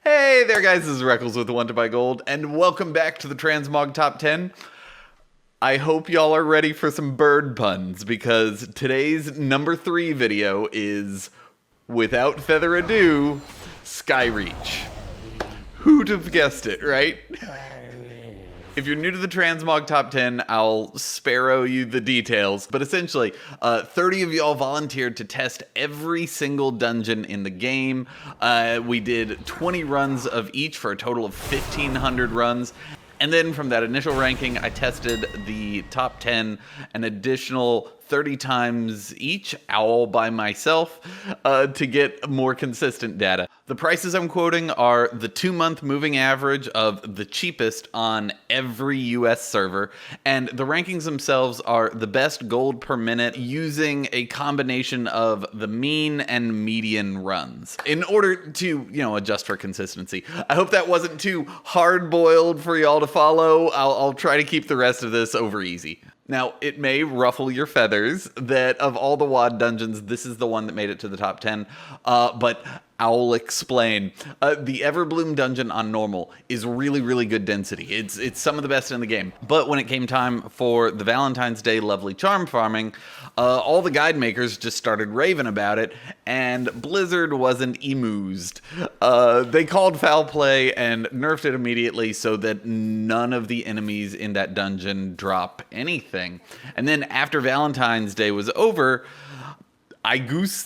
Hey there guys, this is Reckles with WTBGold, and welcome back to the Transmog Top 10. I hope y'all are ready for some bird puns, because today's number 3 video is, without further ado, Skyreach. Who'd have guessed it, right? If you're new to the Transmog Top 10, I'll sparrow you the details, but essentially, 30 of y'all volunteered to test every single dungeon in the game. We did 20 runs of each for a total of 1,500 runs. And then from that initial ranking, I tested the top 10 an additional 30 times each, all by myself, to get more consistent data. The prices I'm quoting are the 2-month moving average of the cheapest on every US server, and the rankings themselves are the best gold per minute using a combination of the mean and median runs in order to, adjust for consistency. I hope that wasn't too hard-boiled for y'all to follow. I'll try to keep the rest of this over easy. Now, it may ruffle your feathers that of all the WoD dungeons, this is the one that made it to the top 10, but I'll explain. The Everbloom dungeon on normal is really, really good density. It's some of the best in the game. But when it came time for the Valentine's Day lovely charm farming, all the guide makers just started raving about it, and Blizzard wasn't emused. They called foul play and nerfed it immediately so that none of the enemies in that dungeon drop anything. And then after Valentine's Day was over,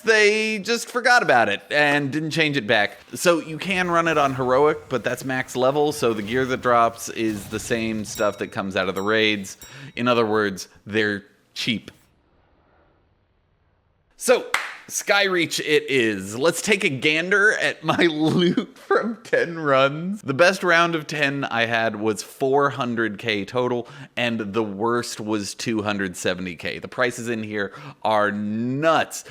they just forgot about it and didn't change it back. So you can run it on heroic, but that's max level, so the gear that drops is the same stuff that comes out of the raids. In other words, they're cheap. So, Skyreach it is. Let's take a gander at my loot from 10 runs. The best round of 10 I had was 400k total, and the worst was 270k. The prices in here are nuts.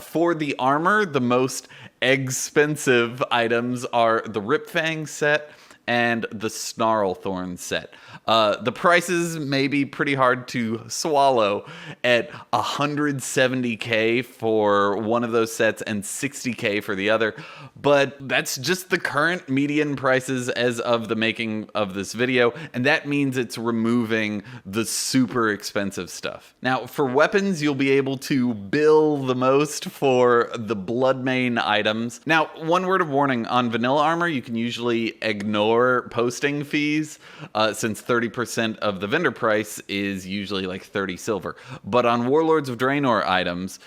For the armor, the most expensive items are the Ripfang set and the Snarlthorn set. The prices may be pretty hard to swallow at 170k for one of those sets and 60k for the other, but that's just the current median prices as of the making of this video, and that means it's removing the super expensive stuff. Now, for weapons, you'll be able to bill the most for the Bloodmane items. Now, one word of warning, on vanilla armor, you can usually ignore posting fees, since 30% of the vendor price is usually like 30 silver. But on Warlords of Draenor items,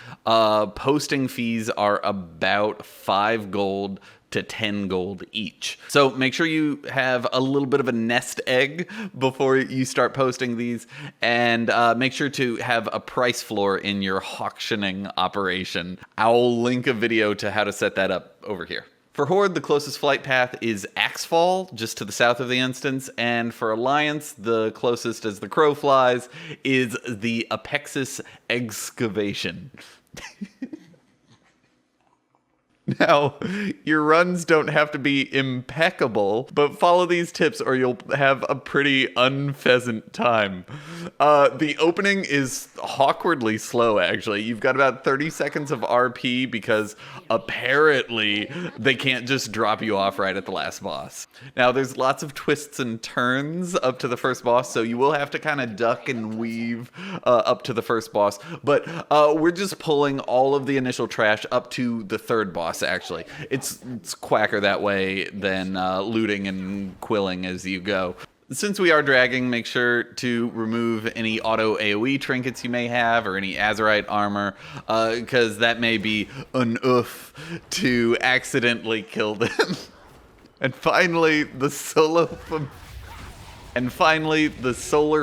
posting fees are about 5 gold to 10 gold each. So make sure you have a little bit of a nest egg before you start posting these, and make sure to have a price floor in your auctioning operation. I'll link a video to how to set that up over here. For Horde, the closest flight path is Axfall, just to the south of the instance, and for Alliance, the closest as the crow flies is the Apexis Excavation. Now, your runs don't have to be impeccable, but follow these tips or you'll have a pretty unpheasant time. The opening is awkwardly slow, actually. You've got about 30 seconds of RP because apparently they can't just drop you off right at the last boss. Now, there's lots of twists and turns up to the first boss, so you will have to kind of duck and weave up to the first boss, but we're just pulling all of the initial trash up to the third boss. Actually, it's quacker that way than looting and quilling as you go. Since we are dragging, make sure to remove any auto AoE trinkets you may have or any Azerite armor, because that may be enough to accidentally kill them. And finally, the Solar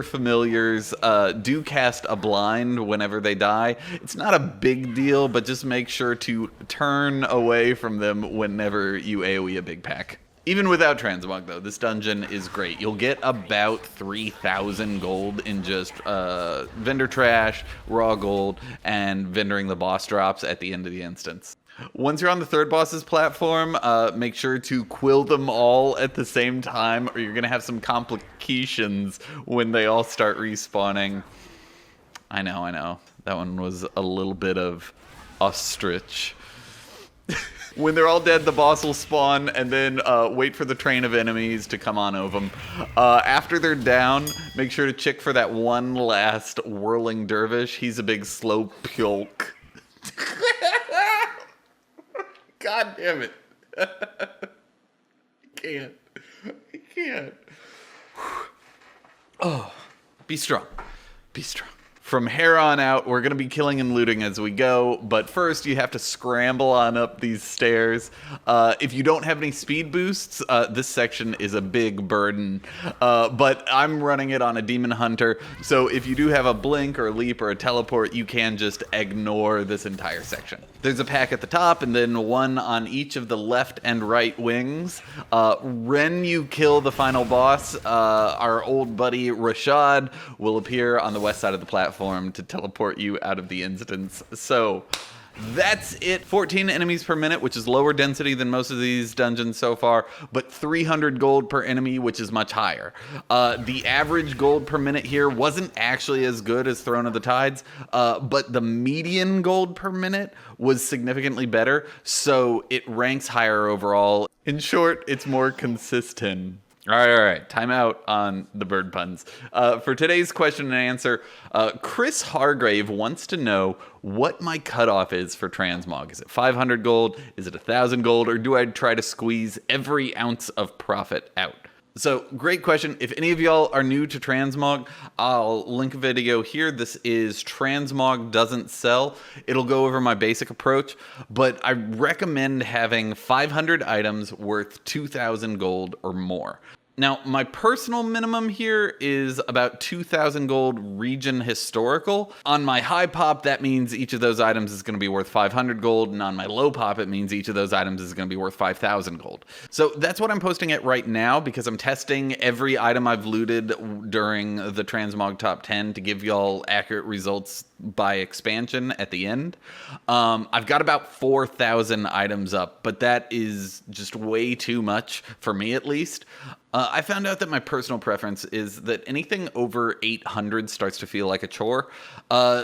Familiars do cast a blind whenever they die. It's not a big deal, but just make sure to turn away from them whenever you AoE a big pack. Even without Transmog, though, this dungeon is great. You'll get about 3,000 gold in just vendor trash, raw gold, and vendoring the boss drops at the end of the instance. Once you're on the third boss's platform, make sure to quill them all at the same time, or you're going to have some complications when they all start respawning. I know. That one was a little bit of ostrich. When they're all dead, the boss will spawn, and then wait for the train of enemies to come on over them. After they're down, make sure to check for that one last whirling dervish. He's a big slow pulk. God damn it. I can't. Oh, be strong. Be strong. From here on out, we're going to be killing and looting as we go, but first you have to scramble on up these stairs. If you don't have any speed boosts, this section is a big burden, but I'm running it on a Demon Hunter, so if you do have a blink or a leap or a teleport, you can just ignore this entire section. There's a pack at the top and then one on each of the left and right wings. When you kill the final boss, our old buddy Rashad will appear on the west side of the platform to teleport you out of the instance. So that's it. 14 enemies per minute, which is lower density than most of these dungeons so far, but 300 gold per enemy, which is much higher. The average gold per minute here wasn't actually as good as Throne of the Tides, but the median gold per minute was significantly better, so it ranks higher overall. In short, it's more consistent. All right. Time out on the bird puns. For today's question and answer, Chris Hargrave wants to know what my cutoff is for Transmog. Is it 500 gold? Is it 1,000 gold? Or do I try to squeeze every ounce of profit out? So, great question. If any of y'all are new to Transmog, I'll link a video here. This is Transmog Doesn't Sell. It'll go over my basic approach, but I recommend having 500 items worth 2,000 gold or more. Now, my personal minimum here is about 2,000 gold region historical. On my high pop, that means each of those items is going to be worth 500 gold, and on my low pop, it means each of those items is going to be worth 5,000 gold. So that's what I'm posting at right now because I'm testing every item I've looted during the Transmog Top 10 to give y'all accurate results by expansion at the end. I've got about 4,000 items up, but that is just way too much for me at least. I found out that my personal preference is that anything over 800 starts to feel like a chore.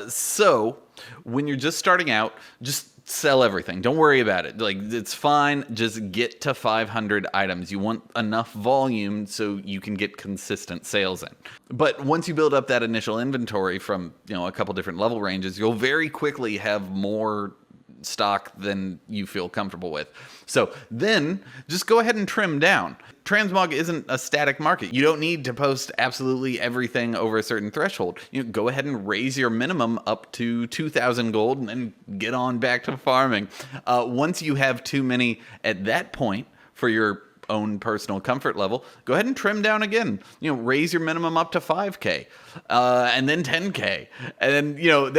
So when you're just starting out, just sell everything. Don't worry about it. Like, it's fine. Just get to 500 items. You want enough volume so you can get consistent sales in. But once you build up that initial inventory from, a couple different level ranges, you'll very quickly have more stock than you feel comfortable with. So then just go ahead and trim down. Transmog isn't a static market. You don't need to post absolutely everything over a certain threshold. Go ahead and raise your minimum up to 2,000 gold and then get on back to farming. Once you have too many at that point for your own personal comfort level, go ahead and trim down again. Raise your minimum up to 5K, and then 10K. And then,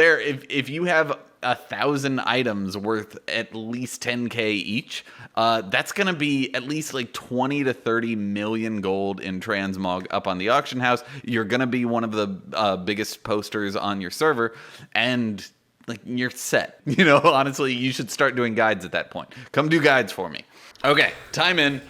if you have 1,000 items worth at least 10K each, that's going to be at least like 20 to 30 million gold in Transmog up on the auction house. You're going to be one of the biggest posters on your server, and you're set. Honestly, you should start doing guides at that point. Come do guides for me. Okay, time in.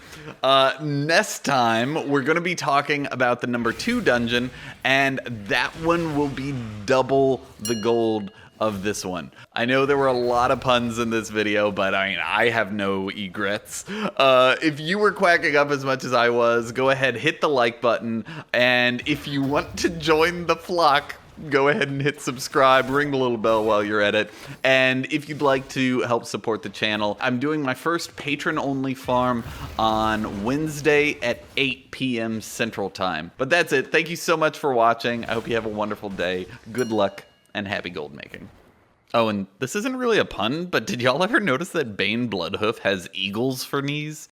Next time, we're going to be talking about the number 2 dungeon, and that one will be double the gold of this one. I know there were a lot of puns in this video, but I have no regrets. If you were quacking up as much as I was, go ahead, hit the like button, and if you want to join the flock, go ahead and hit subscribe, ring the little bell while you're at it. And if you'd like to help support the channel, I'm doing my first patron-only farm on Wednesday at 8 p.m. Central Time. But that's it. Thank you so much for watching. I hope you have a wonderful day. Good luck and happy gold making. Oh, and this isn't really a pun, but did y'all ever notice that Bane Bloodhoof has eagles for knees?